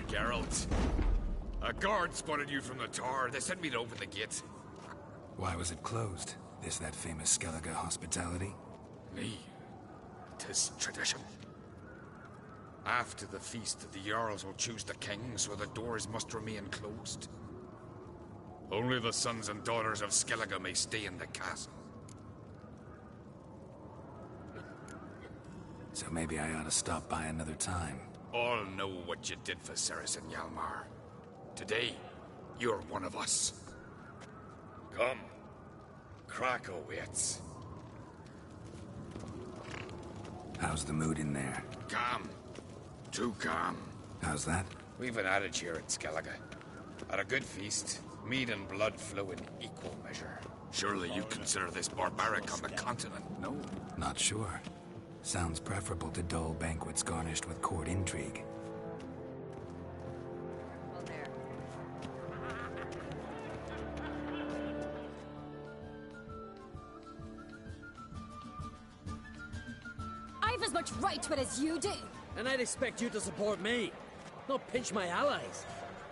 Geralt. A guard spotted you from the tower. They sent me to open the gate. Why was it closed? Is that famous Skellige hospitality? Me. 'Tis tradition. After the feast, the Jarls will choose the king, so the doors must remain closed. Only the sons and daughters of Skellige may stay in the castle. So maybe I ought to stop by another time. All know what you did for Ceres and Hjalmar. Today, you're one of us. Come. Krakow waits. How's the mood in there? Calm. Too calm. How's that? We've an adage here at Skellige. At a good feast, mead and blood flow in equal measure. Surely you consider this barbaric on the continent, no? Not sure. Sounds preferable to dull banquets garnished with court intrigue. I've as much right to it as you do. And I'd expect you to support me, not pinch my allies.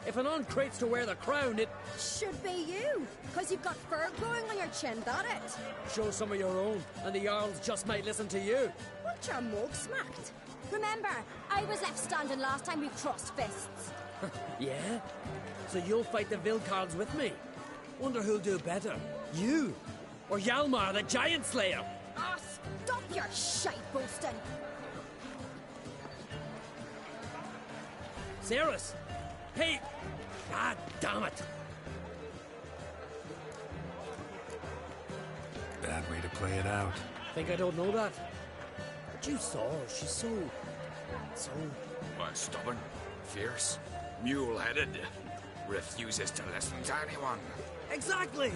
If an uncrate's to wear the crown, it should be you, because you've got fur growing on your chin, that it? Show some of your own, and the Jarls just might listen to you. Want your mug smacked? Remember, I was left standing last time we crossed fists. Yeah? So you'll fight the Vilcards with me? Wonder who'll do better, you or Hjalmar the Giant Slayer? Ah, stop your shite boasting. Ceres! Hey! Ah, damn it! Bad way to play it out. Think I don't know that? But you saw her, she's so... What, stubborn? Fierce? Mule-headed? Refuses to listen to anyone? Exactly!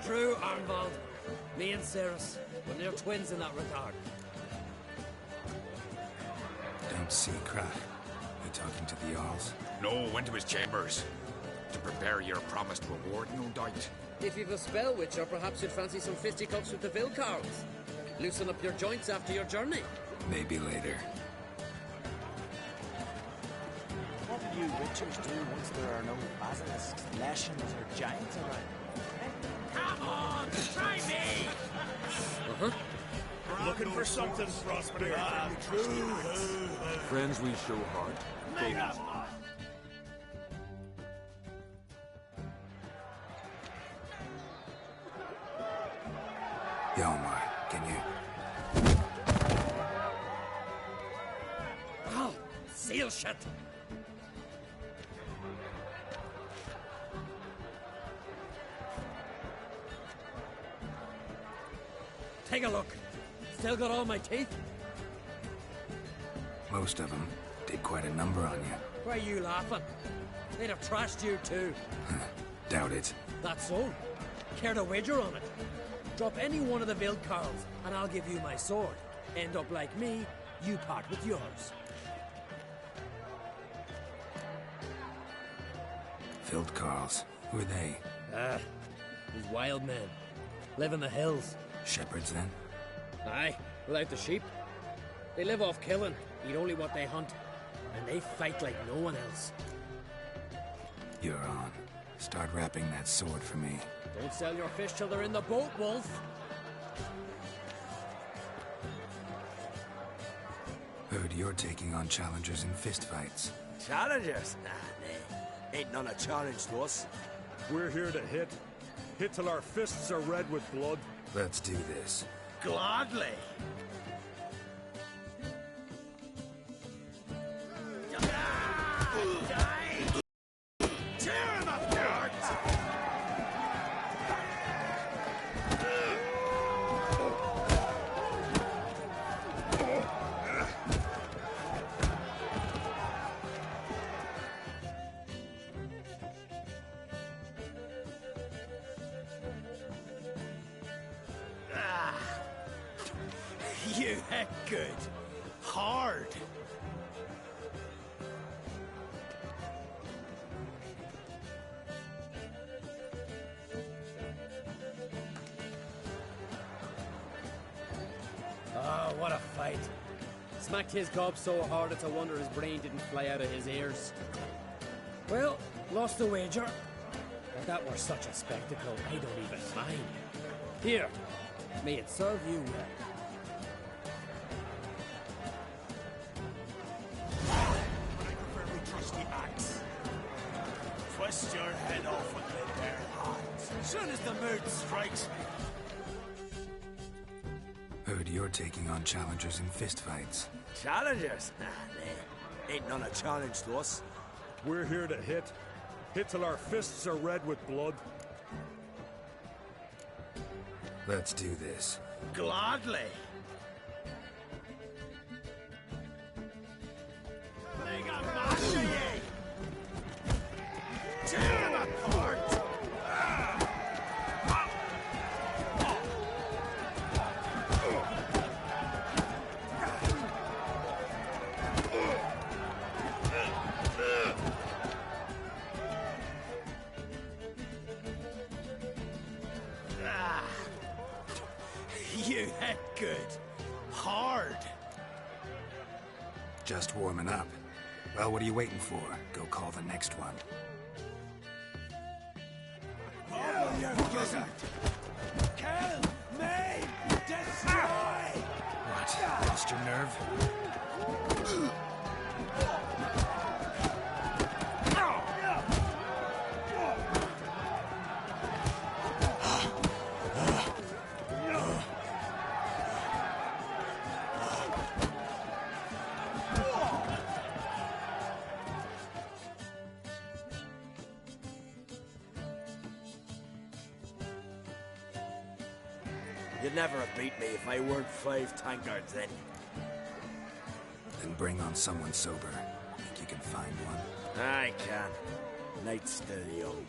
True, Arnvald. Me and Ceres, but they're twins in that regard. Don't see Krak. You talking to the Jarls? No, went to his chambers. To prepare your promised reward, no doubt. If you've a spell witch, or perhaps you'd fancy some fisticuffs with the Vilcards. Loosen up your joints after your journey. Maybe later. What will you witchers do once there are no basilisks, lashings, or giants around? Come on, try me! Looking for something prosperous. Friends we show heart. Made up. Hjalmar, can you... Oh, seal shut! Take a look. Still got all my teeth? Most of them did quite a number on you. Why are you laughing? They'd have trashed you too. Doubt it. That's so. Care to wager on it? Drop any one of the Vilcards, and I'll give you my sword. End up like me, you part with yours. Vilcards. Who are they? These wild men. Live in the hills. Shepherds, then? Aye, without the sheep. They live off killing, eat only what they hunt, and they fight like no one else. You're on. Start wrapping that sword for me. Don't sell your fish till they're in the boat, Wolf. Heard you're taking on challengers in fistfights. Challengers? Nah, nah. Ain't none a challenge to us. We're here to hit. Hit till our fists are red with blood. Let's do this. Gladly. Tear him apart! You hit good. Hard. Oh, what a fight. Smacked his gob so hard it's a wonder his brain didn't fly out of his ears. Well, lost the wager. If that were such a spectacle, I don't even mind. Here, may it serve you well. Trusty axe. Twist your head off with my bare hands. Soon as the mood strikes me. Heard you're taking on challengers in fistfights. Challengers? Nah, ain't none a challenge to us. We're here to hit. Hit till our fists are red with blood. Let's do this. Gladly. Tear him apart! You hit good. Hard. Just warming up. Well, what are you waiting for? Go call the next one. Kill! Maim! Destroy! What? Lost your nerve? You'd never have beat me if I weren't 5 tankards then. Then bring on someone sober. Think you can find one? I can. Night's still young.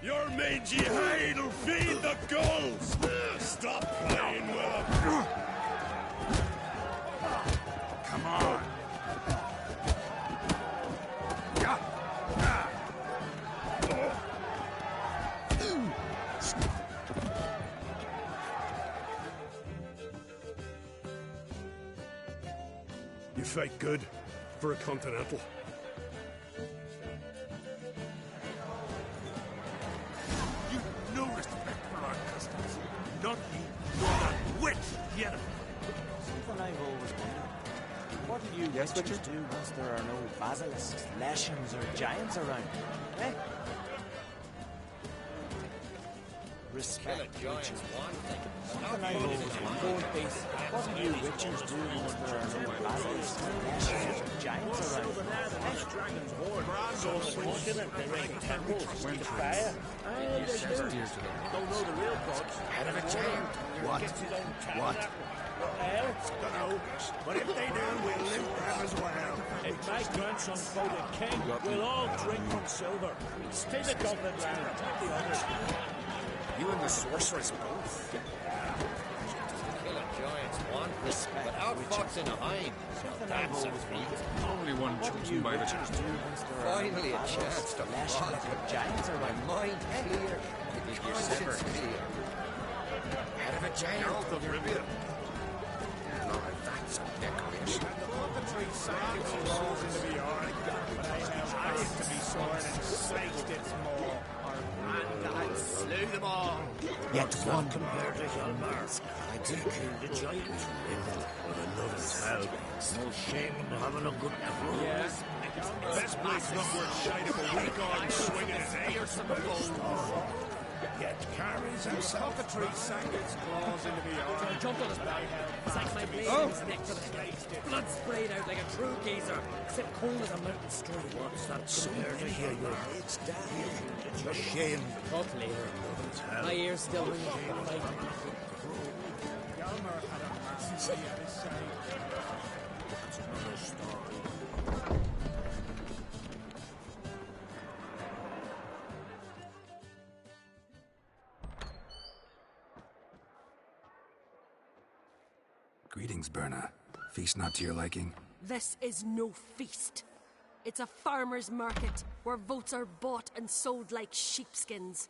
Your mangy hide'll feed the gulls! Stop playing with them! Come on! You fight good for a continental. You've no respect for our customs. Not you, nor that witch, yet. Something I've always wondered. What do you witches do once there are no basilisks, leshens, or giants around? Eh? Respect witches. Something I've always wondered. What do you witches do once there are no basilisks, leshens, or giants around? Dragon's horde. So on the continent, they raise temples to fire. And they do. Don't know the real gods. Head of a giant. What? What? Dunno. But if they do, we'll live them as well. If my grandson's voted king, we'll all drink from silver. Stay the Dublin land, take the others. You and the sorceress both. Killing giants want this, but outfoxed in a hind. That's a feat. Only one chosen by the Finally a chance to fight. Giants are My mind clear. Your sense clear. Head of a giant. Geralt of Rivia. Lord, that's a decoration. To be sworn and sliced its maw. And slew them all. Yet one Compared to Hjalmar's, I did kill the giant. But another's hell. No shame in having a good crew. Yes. Best place not worth shite if a weak arm swinging his air. Yet carries himself. Cockatry sank its claws into the So I arm. jumped on his back, sank my blade in his neck to the slice. Blood sprayed out like a true geezer. Sit cold as a mountain stream. What's that compared to hear your heads down? A shame. Talk later. My ears still ring from the fight. Hjalmar had a massive at his side. That's another story. Greetings, Berna. Feast not to your liking? This is no feast. It's a farmer's market where votes are bought and sold like sheepskins.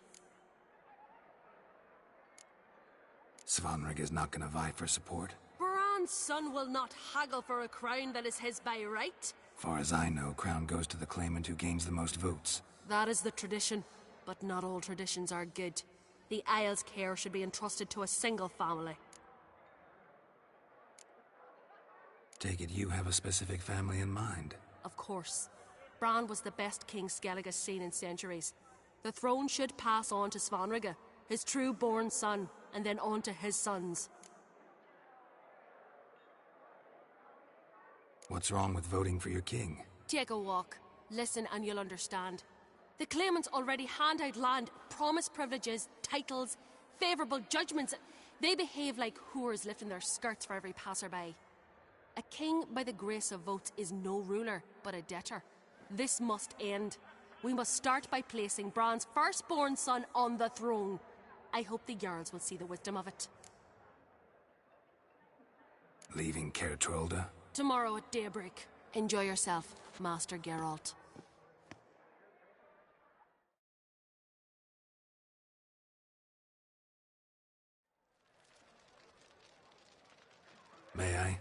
Svanrig is not gonna vie for support? Bran's son will not haggle for a crown that is his by right. Far as I know, crown goes to the claimant who gains the most votes. That is the tradition, but not all traditions are good. The Isle's care should be entrusted to a single family. Take it you have a specific family in mind? Of course. Bran was the best king Skellig has seen in centuries. The throne should pass on to Svanrige, his true-born son, and then on to his sons. What's wrong with voting for your king? Take a walk. Listen and you'll understand. The claimants already hand out land, promise privileges, titles, favourable judgments. They behave like whores lifting their skirts for every passerby. A king by the grace of votes is no ruler, but a debtor. This must end. We must start by placing Bran's firstborn son on the throne. I hope the Jarls will see the wisdom of it. Leaving Caer Trolda? Tomorrow at daybreak. Enjoy yourself, Master Geralt. May I?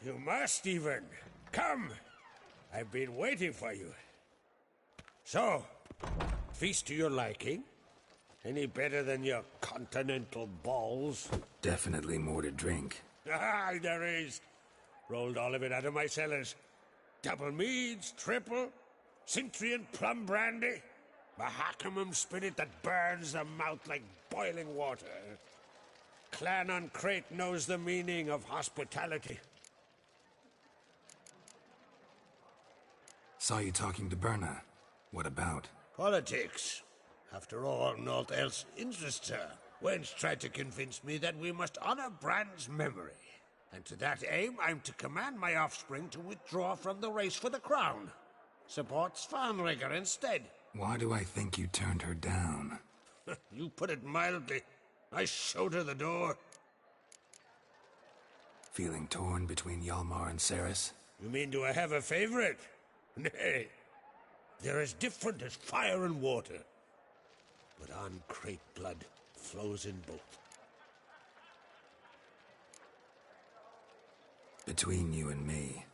You must, even. Come! I've been waiting for you. So, feast to your liking? Any better than your continental balls? Definitely more to drink. Ah, there is. Rolled all of it out of my cellars. Double meads, triple, Cintrian plum brandy, Mahakimum spirit that burns the mouth like boiling water. Clan on Crate knows the meaning of hospitality. Saw you talking to Berna. What about? Politics. After all, naught else interests her. Wench tried to convince me that we must honor Bran's memory. And to that aim, I'm to command my offspring to withdraw from the race for the crown. Support Svanrige instead. Why do I think you turned her down? You put it mildly. I showed her the door. Feeling torn between Hjalmar and Cerys? You mean, do I have a favorite? Nay. They're as different as fire and water. But on Crate blood flows in both. Between you and me,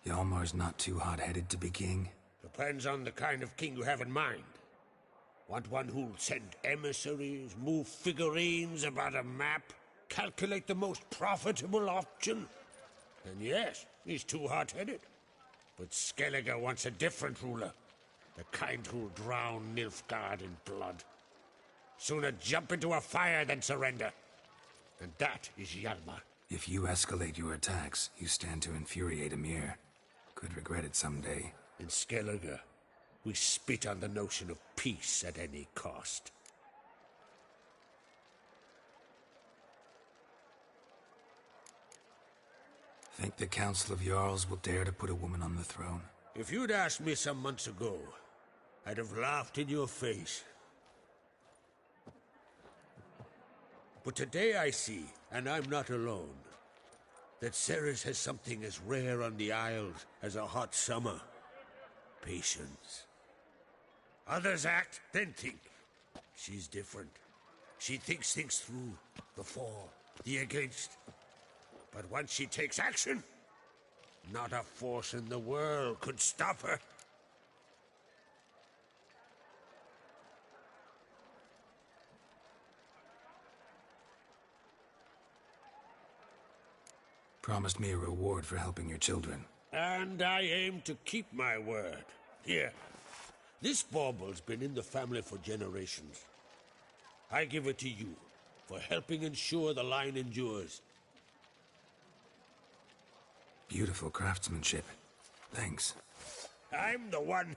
Hjalmar's not too hot-headed to be king? Depends on the kind of king you have in mind. Want one who'll send emissaries, move figurines about a map, calculate the most profitable option? And yes, he's too hot-headed. But Skellige wants a different ruler. The kind who'll drown Nilfgaard in blood. Sooner jump into a fire than surrender. And that is Hjalmar. If you escalate your attacks, you stand to infuriate Emir. Could regret it someday. In Skellige, we spit on the notion of peace at any cost. Think the Council of Jarls will dare to put a woman on the throne? If you'd asked me some months ago, I'd have laughed in your face. But today I see, and I'm not alone, that Cerys has something as rare on the Isles as a hot summer. Patience. Others act, then think. She's different. She thinks things through, the for, the against. But once she takes action, not a force in the world could stop her. Promised me a reward for helping your children. And I aim to keep my word. Here, this bauble's been in the family for generations. I give it to you for helping ensure the line endures. Beautiful craftsmanship. Thanks. I'm the one.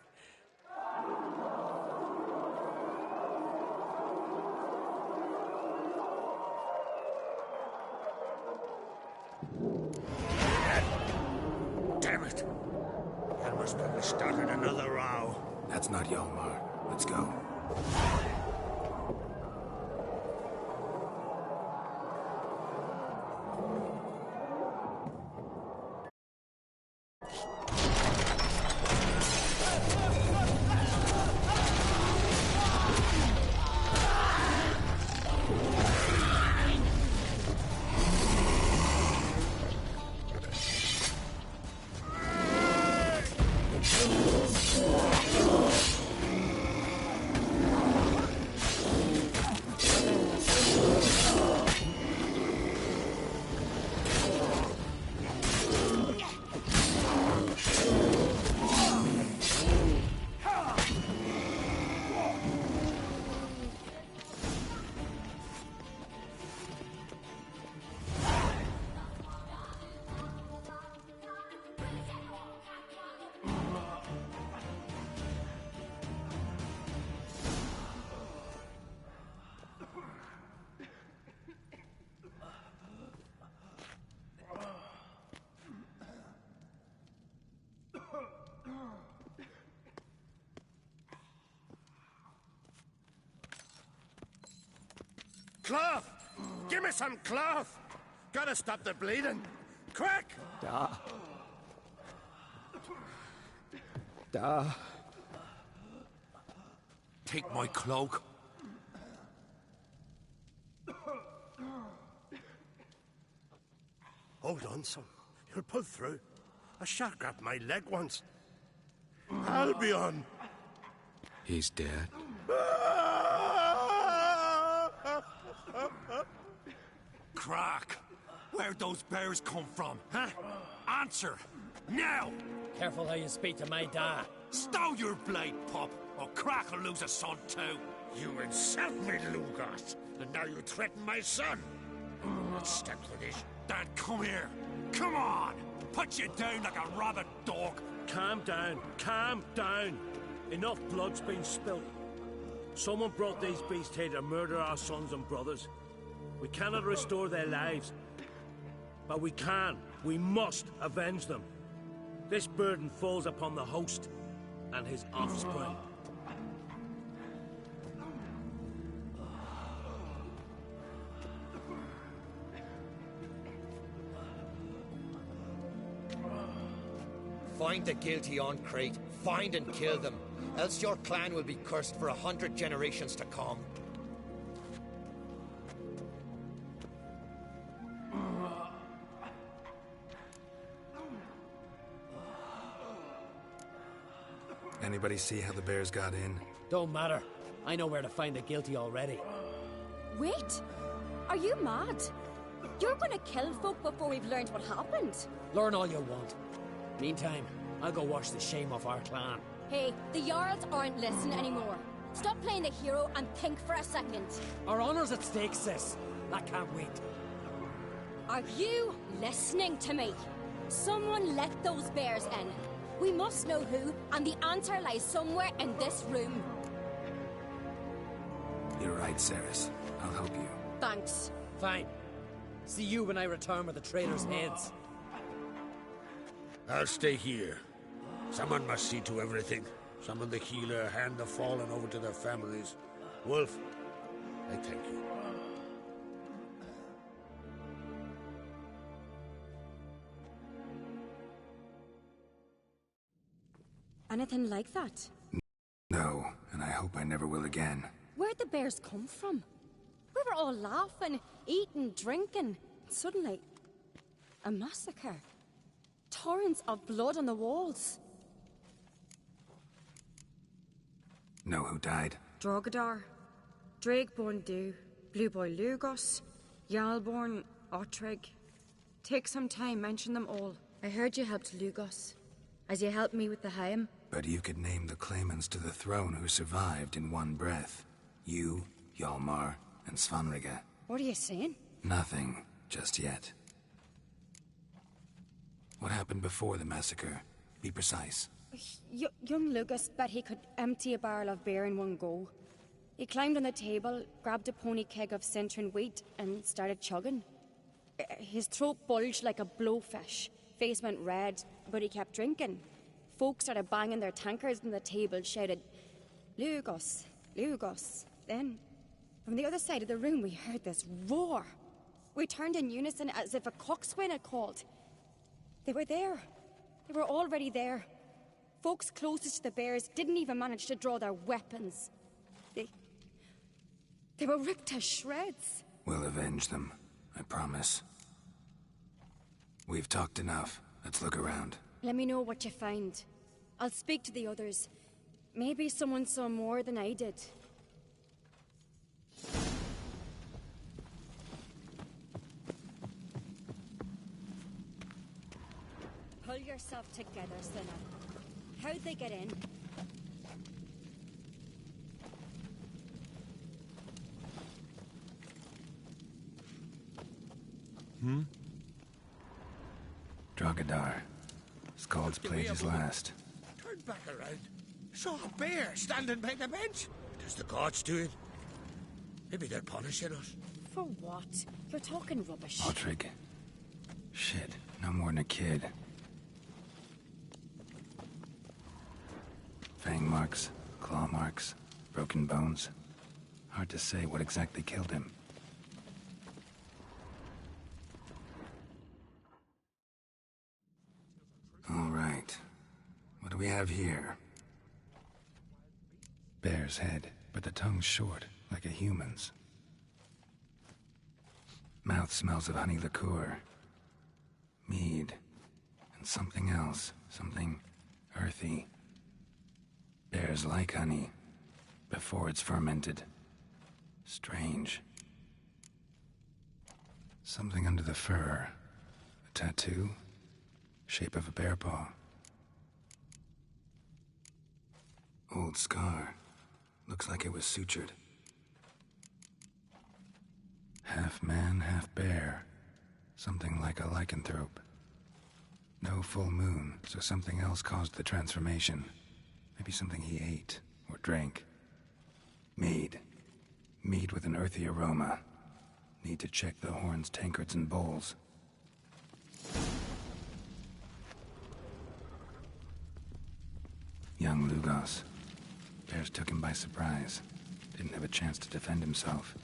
Damn it! Hjalmar's probably started another row. That's not Hjalmar. Let's go. cloth! Give me some cloth! Gotta stop the bleeding! Quick! Take my cloak. Hold on, son. You'll pull through. A shark grabbed my leg once. Albion! He's dead. Crack! Where'd those bears come from, huh? Answer! Now! Careful how you speak to my dad. Stow your blade, pup, or Crack will lose a son too. You insult me, Lugos, and now you threaten my son. Let's step to this. Dad, come here. Come on! Put you down like a rabid dog. Calm down. Calm down. Enough blood's been spilt. Someone brought these beasts here to murder our sons and brothers. We cannot restore their lives. But we can. We must avenge them. This burden falls upon the host and his offspring. Find the guilty on Crate. Find and kill them. Else your clan will be cursed for 100 generations to come. Anybody see how the bears got in? Don't matter. I know where to find the guilty already. Wait! Are you mad? You're gonna kill folk before we've learned what happened. Learn all you want. Meantime, I'll go wash the shame off our clan. Hey, the Jarls aren't listening anymore. Stop playing the hero and think for a second. Our honor's at stake, sis. That can't wait. Are you listening to me? Someone let those bears in. We must know who, and the answer lies somewhere in this room. You're right, Ceres. I'll help you. Thanks. Fine. See you when I return with the traitors' heads. I'll stay here. Someone must see to everything. Summon the healer, hand the fallen over to their families. Wolf, I thank you. Anything like that? No, and I hope I never will again. Where'd the bears come from? We were all laughing, eating, drinking. Suddenly, a massacre. Torrents of blood on the walls. Know who died? Drogadar, Drakeborn Du, Blue Boy Lugos, Jarlborn, Ottrig. Take some time, mention them all. I heard you helped Lugos, as you helped me with the Haim. But you could name the claimants to the throne who survived in one breath. You, Hjalmar, and Svanrige. What are you saying? Nothing, just yet. What happened before the massacre? Be precise. Young Lucas bet he could empty a barrel of beer in one go. He climbed on the table, grabbed a pony keg of Centron wheat, and started chugging. His throat bulged like a blowfish. Face went red, but he kept drinking. Folks started banging their tankards on the table, shouted, "Lugos, Lugos." Then, from the other side of the room, we heard this roar. We turned in unison as if a coxswain had called. They were there. They were already there. Folks closest to the bears didn't even manage to draw their weapons. They were ripped to shreds. We'll avenge them, I promise. We've talked enough. Let's look around. Let me know what you find. I'll speak to the others. Maybe someone saw more than I did. Pull yourself together, Sinner. How'd they get in? Drogadar. Skald's played his last. Turned back around. Saw a bear standing by the bench. Does the gods do it? Maybe they're punishing us. For what? You're talking rubbish. Ottrig. Shit, no more than a kid. Fang marks, claw marks, broken bones. Hard to say what exactly killed him. we have here? Bear's head, but the tongue's short, like a human's. Mouth smells of honey liqueur. Mead. And something else. Something earthy. Bears like honey. Before it's fermented. Strange. Something under the fur. A tattoo? Shape of a bear paw. Old scar. Looks like it was sutured. Half man, half bear. Something like a lycanthrope. No full moon, so something else caused the transformation. Maybe something he ate or drank. Mead. Mead with an earthy aroma. Need to check the horns, tankards, and bowls. Young Lugos. Bears took him by surprise. Didn't have a chance to defend himself.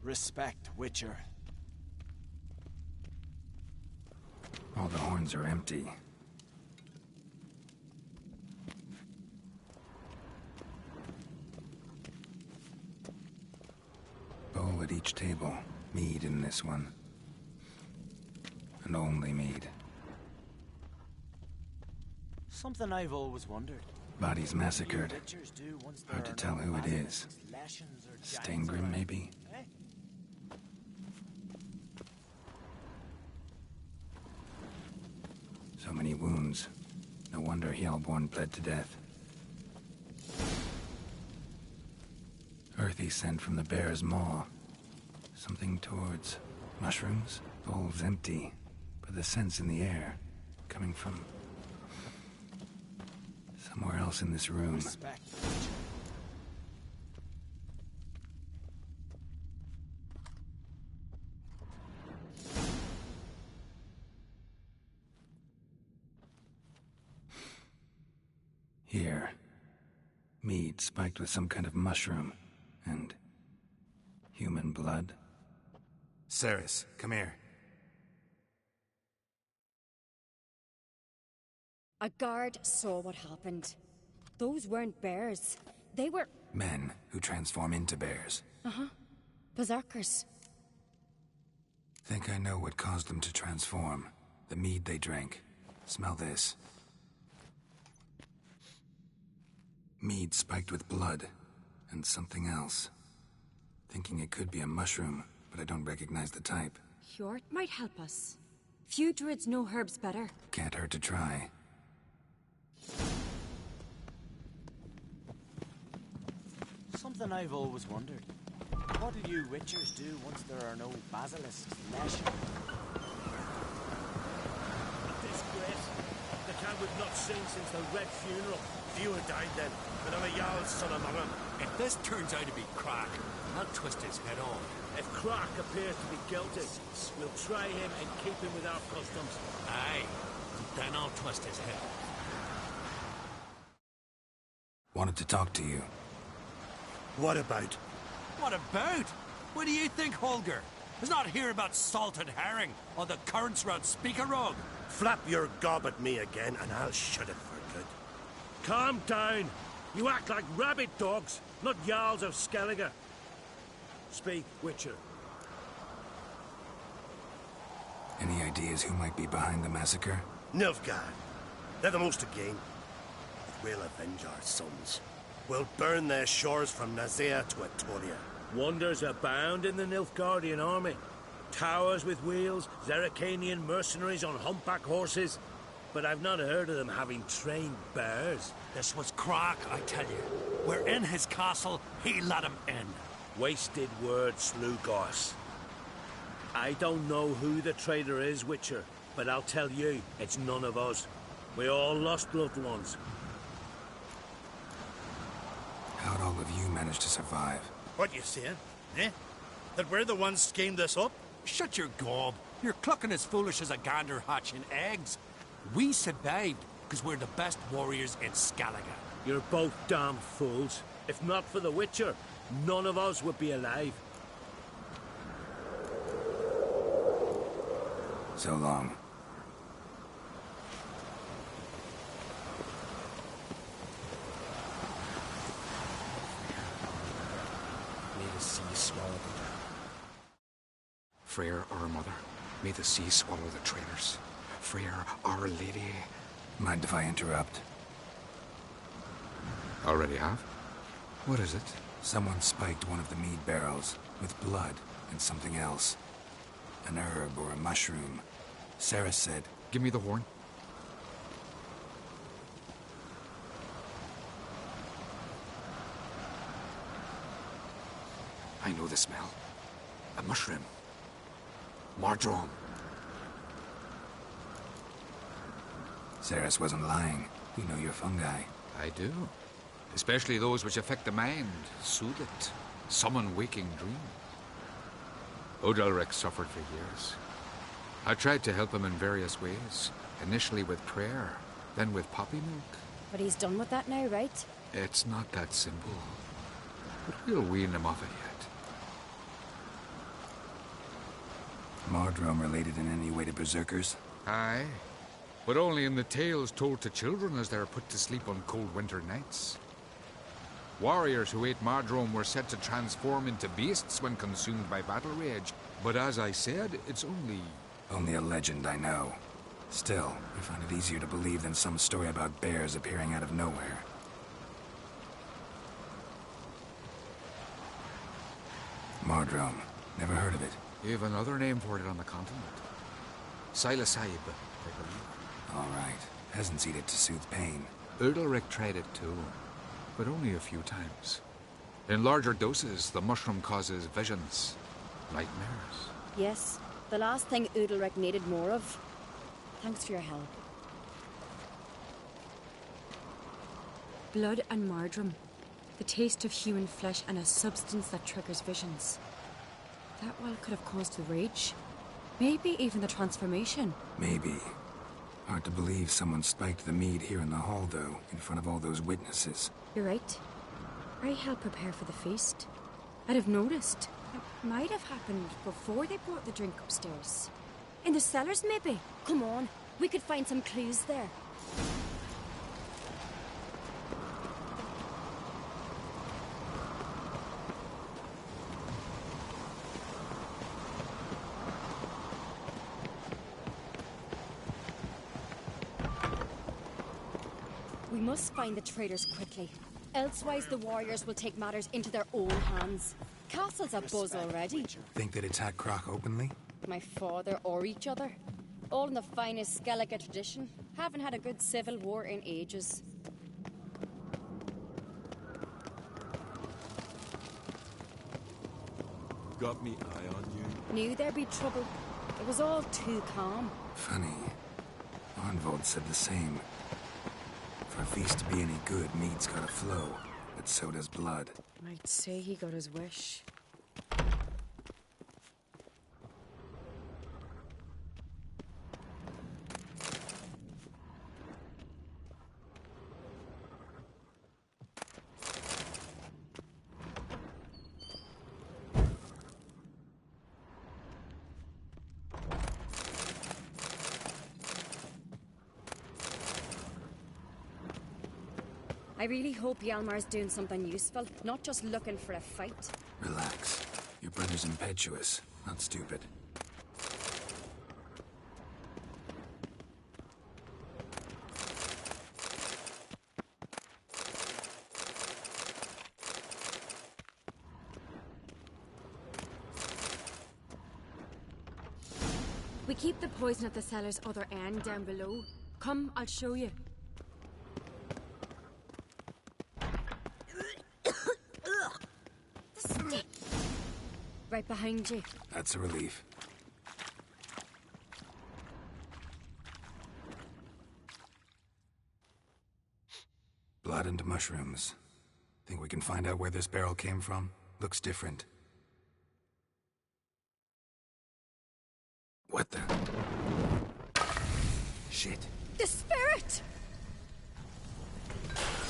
Respect, Witcher. All the horns are empty. Bowl at each table. Mead in this one. And only mead. Something I've always wondered. Bodies massacred. Hard to tell who it is. Stangrim, maybe? So many wounds. No wonder Hellborn bled to death. Earthy scent from the bear's maw. Something towards mushrooms? Bowl's empty, but the scent's in the air. Coming from somewhere else in this room. Respect. Here. Mead spiked with some kind of mushroom. And human blood. Ceres, come here. A guard saw what happened. Those weren't bears. They were... Men who transform into bears. Uh-huh. Berserkers. Think I know what caused them to transform. The mead they drank. Smell this. Mead spiked with blood. And something else. Thinking it could be a mushroom, but I don't recognize the type. Hjort might help us. Few druids know herbs better. Can't hurt to try. Something I've always wondered. What do you Witchers do once there are no basilisks lashing? Disgrace. The camp we've not seen since the Red Funeral. You had died then, but I'm a Jarl's son among them. If this turns out to be Crack, I'll twist his head off. If Crack appears to be guilty, we'll try him and keep him with our customs. Aye, then I'll twist his head. Wanted to talk to you. What about? What about? What do you think, Holger? Is not here about salted herring or the currents round Speakerog? Flap your gob at me again and I'll shut it for good. Calm down. You act like rabid dogs, not Jarls of Skellige. Speak, Witcher. Any ideas who might be behind the massacre? Nilfgaard. They're the most again. We'll avenge our sons. We'll burn their shores from Nazea to Etoria. Wonders abound in the Nilfgaardian army. Towers with wheels, Zerrikanian mercenaries on humpback horses. But I've not heard of them having trained bears. This was Crack, I tell you. We're in his castle, he let him in. Wasted words, Lugos. I don't know who the traitor is, Witcher, but I'll tell you, it's none of us. We all lost loved ones. How'd all of you manage to survive? What you saying? Eh? That we're the ones schemed this up? Shut your gob. You're clucking as foolish as a gander hatching eggs. We survived because we're the best warriors in Skellige. You're both damn fools. If not for the Witcher, none of us would be alive. So long. Freyr, our mother. May the sea swallow the traitors. Freyr, our lady. Mind if I interrupt? Already have? What is it? Someone spiked one of the mead barrels with blood and something else. An herb or a mushroom. Sarah said... Give me the horn. I know the smell. A mushroom. Marjoram. Saris wasn't lying. You know your fungi. I do. Especially those which affect the mind, soothe it, summon waking dream. Odalric suffered for years. I tried to help him in various ways. Initially with prayer, then with poppy milk. But he's done with that now, right? It's not that simple. But we'll wean him off it yet. Mardrome related in any way to berserkers? Aye. But only in the tales told to children as they are put to sleep on cold winter nights. Warriors who ate Mardrome were said to transform into beasts when consumed by battle rage. But as I said, it's only... Only a legend, I know. Still, I find it easier to believe than some story about bears appearing out of nowhere. Mardrome. Never heard of it. You have another name for it on the continent. Silasib, I believe. All right. Peasants eat it to soothe pain. Udalric tried it too, but only a few times. In larger doses, the mushroom causes visions, nightmares. Yes, the last thing Udalric needed more of. Thanks for your help. Blood and Mardrome. The taste of human flesh and a substance that triggers visions. That well could have caused the rage. Maybe even the transformation. Maybe. Hard to believe someone spiked the mead here in the hall, though, in front of all those witnesses. You're right. I helped prepare for the feast. I'd have noticed. It might have happened before they brought the drink upstairs. In the cellars, maybe? Come on, we could find some clues there. We must find the traitors quickly. Elsewise, the warriors will take matters into their own hands. Castle's a buzz already. Think they'd attack Croc openly? My father or each other. All in the finest Skellige tradition. Haven't had a good civil war in ages. Got me eye on you. Knew there'd be trouble. It was all too calm. Funny. Arnvold said the same. For a feast to be any good, mead's gotta flow, but so does blood. I'd say he got his wish. I really hope Hjalmar's doing something useful, not just looking for a fight. Relax. Your brother's impetuous, not stupid. We keep the poison at the cellar's other end down below. Come, I'll show you. Right behind you. That's a relief. Blood and mushrooms. Think we can find out where this barrel came from? Looks different. What the? Shit. The spirit!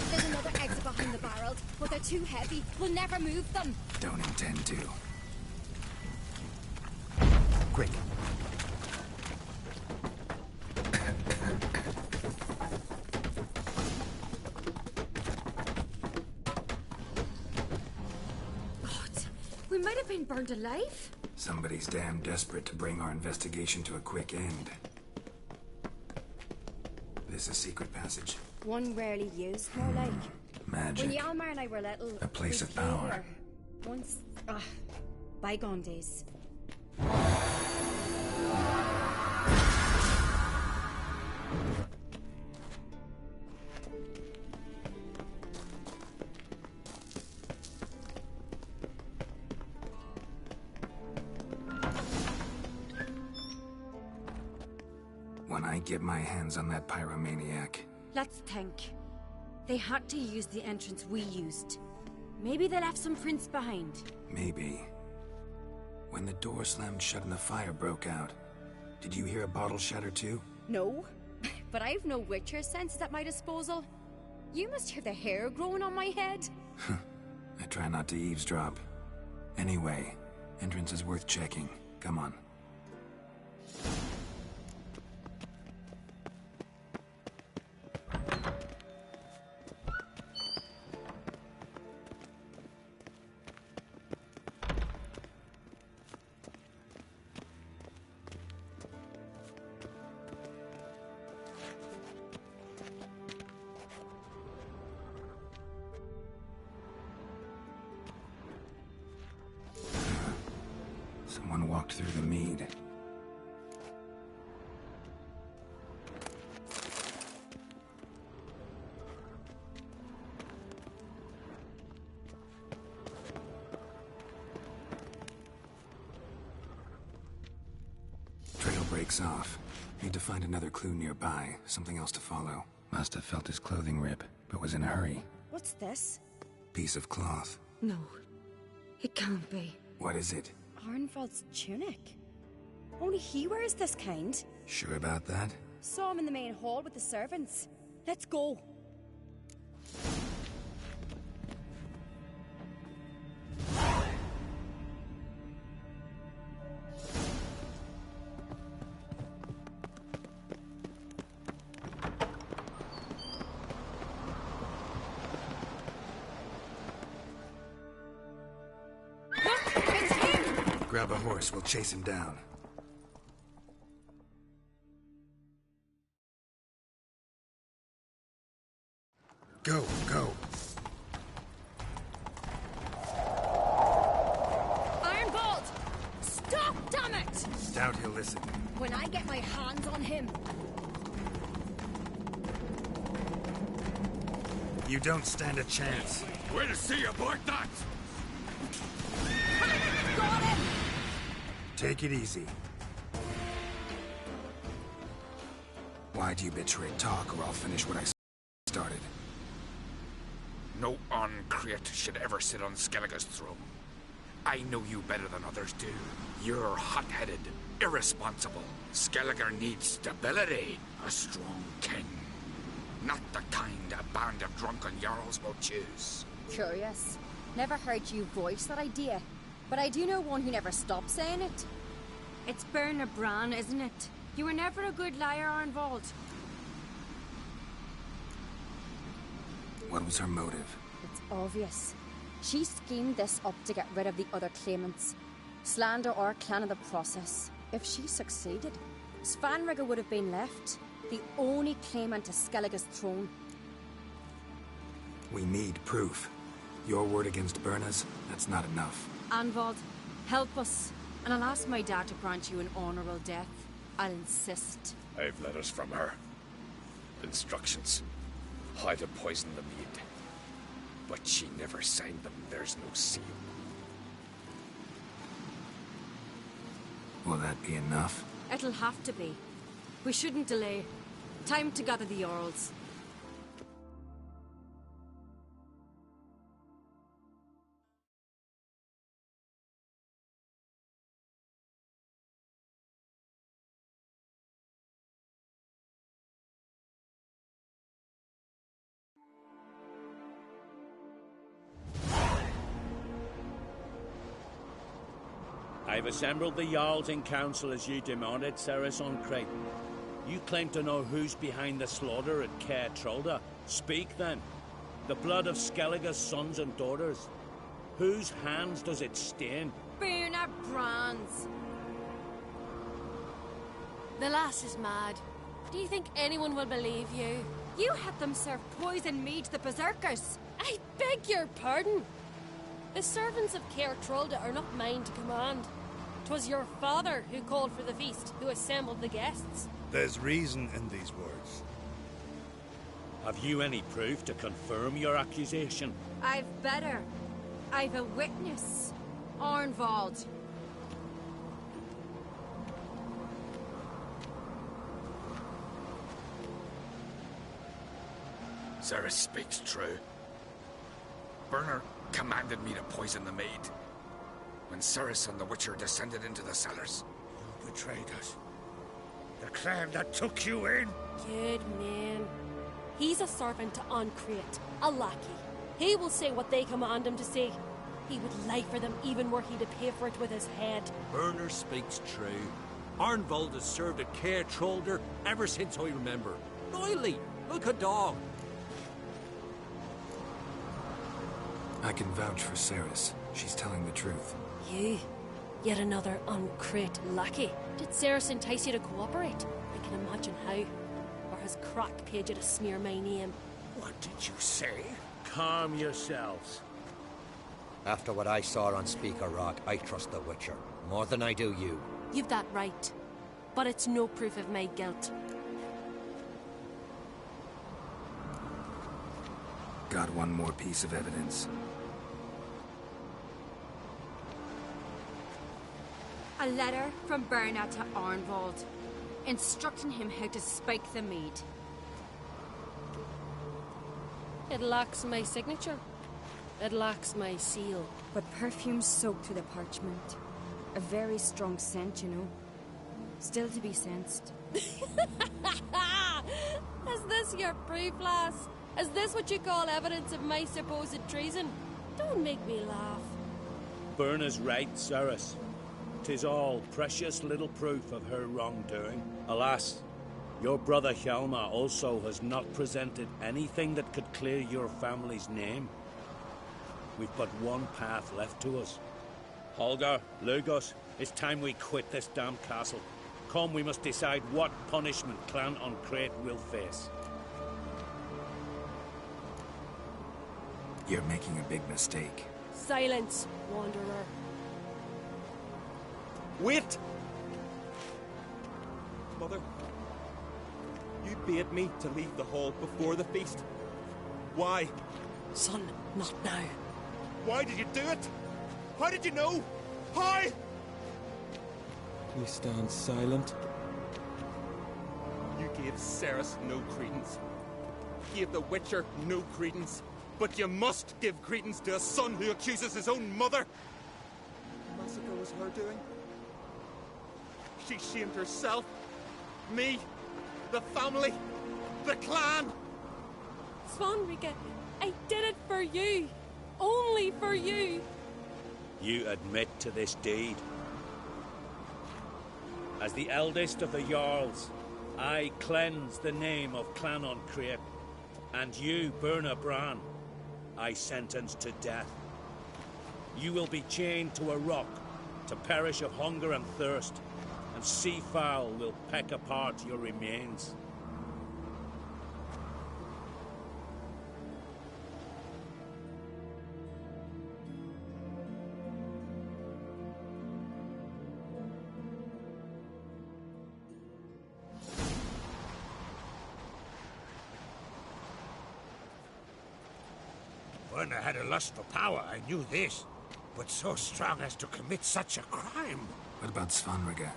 There's another exit behind the barrels, but they're too heavy. We'll never move them. Don't intend to. Quick. God, we might have been burned alive. Somebody's damn desperate to bring our investigation to a quick end. This a secret passage? One rarely used, more like. Magic. When Yalmar and I were little... A place we'd of play power. here. Once... bygone days. When I get my hands on that pyromaniac... Let's think. They had to use the entrance we used. Maybe they left some prints behind. Maybe. When the door slammed shut and the fire broke out, did you hear a bottle shatter too? No, but I've no Witcher senses at my disposal. You must hear the hair growing on my head. I try not to eavesdrop. Anyway, entrance is worth checking. Come on. Someone walked through the mead. Trail breaks off. Need to find another clue nearby. Something else to follow. Must have felt his clothing rip, but was in a hurry. What's this? Piece of cloth. No, it can't be. What is it? Arnvald's tunic. Only he wears this kind. Sure about that? Saw him in the main hall with the servants. Let's go. Grab a horse, we'll chase him down. Go, go. Ironbolt! Stop, damn it! Doubt he'll listen. When I get my hands on him. You don't stand a chance. We'll see about that! Got him! Take it easy. Why do you betray talk, or I'll finish what I started? No Uncreate should ever sit on Skellige's throne. I know you better than others do. You're hot-headed, irresponsible. Skellige needs stability. A strong king. Not the kind a band of drunken jarls will choose. Curious. Never heard you voice that idea. But I do know one who never stops saying it. It's Berna Bran, isn't it? You were never a good liar, Arnvald. What was her motive? It's obvious. She schemed this up to get rid of the other claimants. Slander our clan in the process. If she succeeded, Svanrigger would have been left. The only claimant to Skellige's throne. We need proof. Your word against Berna's, that's not enough. Arnvald, help us. And I'll ask my dad to grant you an honourable death. I'll insist. I've letters from her. Instructions. How to poison the mead. But she never signed them. There's no seal. Will that be enough? It'll have to be. We shouldn't delay. Time to gather the Jarls. I've assembled the Jarls in council as you demanded, Ceres on Crate. You claim to know who's behind the slaughter at Caer Trolda. Speak then. The blood of Skellige's sons and daughters. Whose hands does it stain? Berna Brands. The lass is mad. Do you think anyone will believe you? You had them serve poison mead to the berserkers. I beg your pardon. The servants of Caer Trolda are not mine to command. 'Twas your father who called for the feast, who assembled the guests. There's reason in these words. Have you any proof to confirm your accusation? I've better. I've a witness. Arnvald. Ceres speaks true. Berner commanded me to poison the maid. When Ceres and the Witcher descended into the cellars. You betrayed us. The clan that took you in. Good man. He's a servant to Ancrete, a lackey. He will say what they command him to say. He would lie for them even were he to pay for it with his head. Berner speaks true. Arnvald has served at Caer Trolder ever since I remember. Loyally, like a dog. I can vouch for Ceres. She's telling the truth. You? Yet another Ancrete lackey. Did Ceres entice you to cooperate? I can imagine how. Or has Crack paid you to smear my name? What did you say? Calm yourselves. After what I saw on Speaker Rock, I trust the Witcher. More than I do you. You've that right. But it's no proof of my guilt. Got one more piece of evidence. A letter from Berna to Arnvald, instructing him how to spike the mead. It lacks my signature. It lacks my seal. But perfume soaked through the parchment. A very strong scent, you know. Still to be sensed. Is this your proof, lass? Is this what you call evidence of my supposed treason? Don't make me laugh. Berna's right, Ceres. 'Tis all precious little proof of her wrongdoing. Alas, your brother Hjalmar also has not presented anything that could clear your family's name. We've but one path left to us. Holger, Lugos, it's time we quit this damn castle. Come, we must decide what punishment Clan Ancrete will face. You're making a big mistake. Silence, wanderer. Wait! Mother, you bade me to leave the hall before the feast. Why? Son, not now. Why did you do it? How did you know? How? You stand silent. You gave Ceres no credence. Gave the Witcher no credence. But you must give credence to a son who accuses his own mother. The massacre was her doing. She shamed herself, me, the family, the clan. Svanrika, I did it for you. Only for you. You admit to this deed. As the eldest of the Jarls, I cleanse the name of Clan Ancrete, and you, Berna Bran, I sentence to death. You will be chained to a rock to perish of hunger and thirst, and sea fowl will peck apart your remains. When I had a lust for power, I knew this. But so strong as to commit such a crime. What about Svanrika?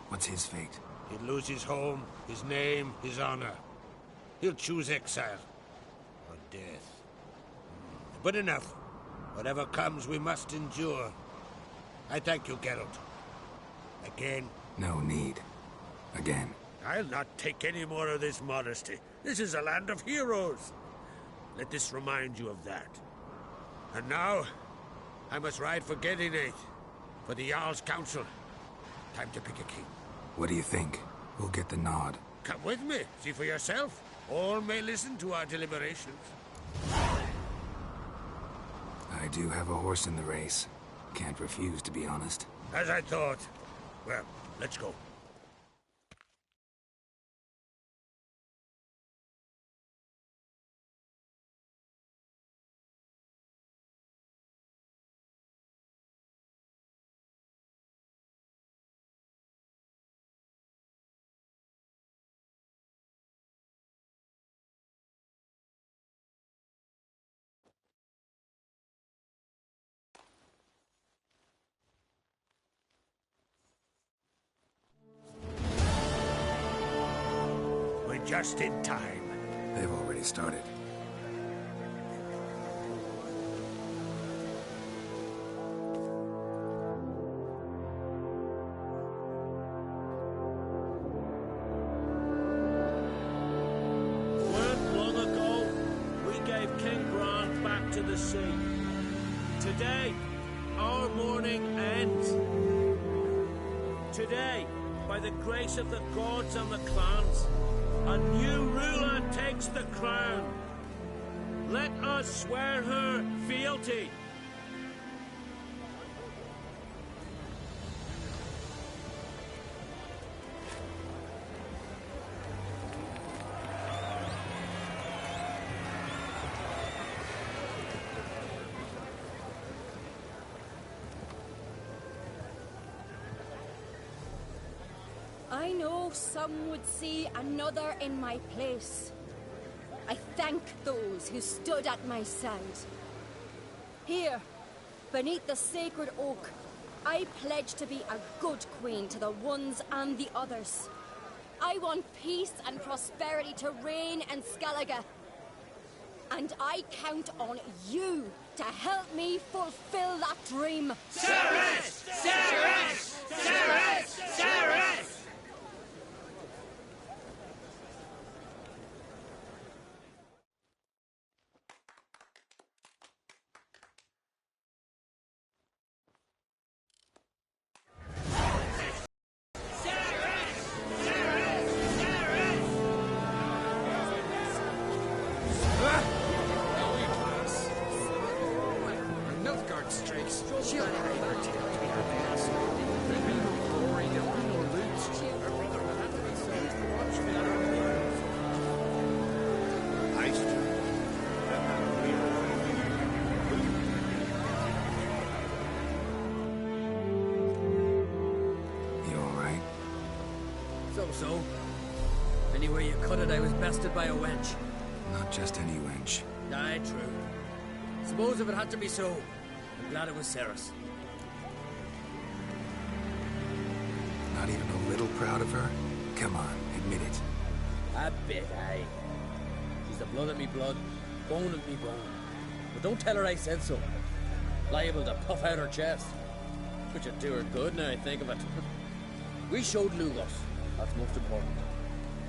What's his fate? He'll lose his home, his name, his honor. He'll choose exile. Or death. But enough. Whatever comes, we must endure. I thank you, Geralt. Again. No need. Again. I'll not take any more of this modesty. This is a land of heroes. Let this remind you of that. And now, I must ride for Gedinate, for the Jarl's Council. Time to pick a king. What do you think? Who'll get the nod? Come with me, see for yourself. All may listen to our deliberations. I do have a horse in the race. Can't refuse, to be honest. As I thought. Well, let's go. We're just in time. They've already started. Sea. Today, our mourning ends. Today, by the grace of the gods and the clans, a new ruler takes the crown. Let us swear her fealty. I know some would see another in my place. I thank those who stood at my side. Here, beneath the sacred oak, I pledge to be a good queen to the ones and the others. I want peace and prosperity to reign in Skellige. And I count on you to help me fulfill that dream. Ceres! Ceres! Ceres! Ceres! So, anyway you cut it, I was bested by a wench. Not just any wench. Aye, true. Suppose if it had to be so, I'm glad it was Ceres. Not even a little proud of her? Come on, admit it. A bit, aye. She's the blood of me blood, bone of me bone. But don't tell her I said so. Liable to puff out her chest. Which would do her good now I think of it. We showed Lugos. That's most important.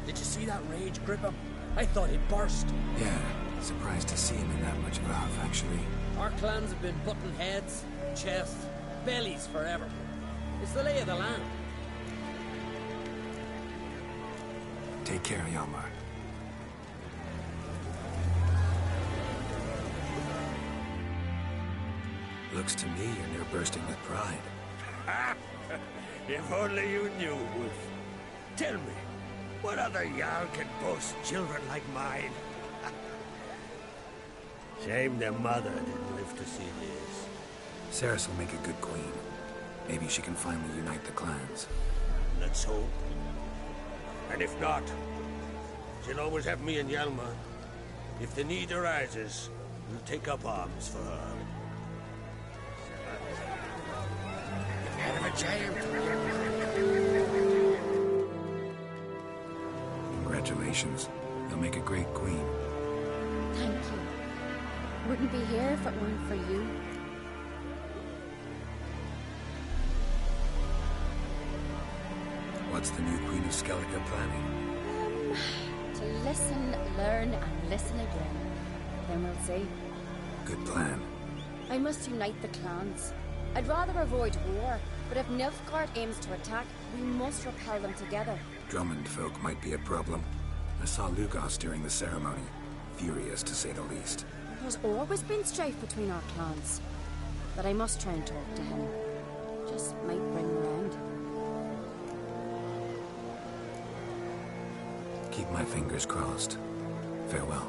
Did you see that rage grip him? I thought he'd burst. Yeah, surprised to see him in that much of a huff, actually. Our clans have been butting heads, chests, bellies forever. It's the lay of the land. Take care, Hjalmar. Looks to me you're near bursting with pride. If only you knew, Wolf. Tell me, what other Jarl can boast children like mine? Shame their mother didn't live to see this. Ceres will make a good queen. Maybe she can finally unite the clans. Let's hope. And if not, she'll always have me and Hjalmar. If the need arises, we'll take up arms for her. Head of a giant. Congratulations. You'll make a great queen. Thank you. Wouldn't be here if it weren't for you. What's the new Queen of Skellige planning? To listen, learn, and listen again. Then we'll see. Good plan. I must unite the clans. I'd rather avoid war, but if Nilfgaard aims to attack, we must repel them together. Drummond folk might be a problem. I saw Lugos during the ceremony. Furious, to say the least. There's always been strife between our clans. but I must try and talk to him. Just might bring him around. Keep my fingers crossed. Farewell.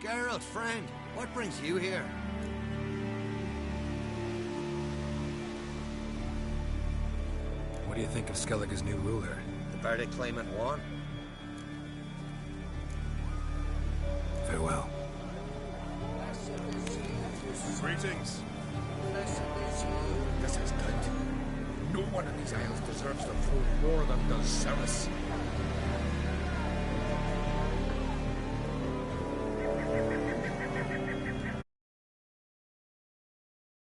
Geralt, friend, what brings you here? What do you think of Skellige's new ruler? The verdict claimant won. Farewell. Greetings. This is good. No one in these isles deserves the throne more than does Ceres.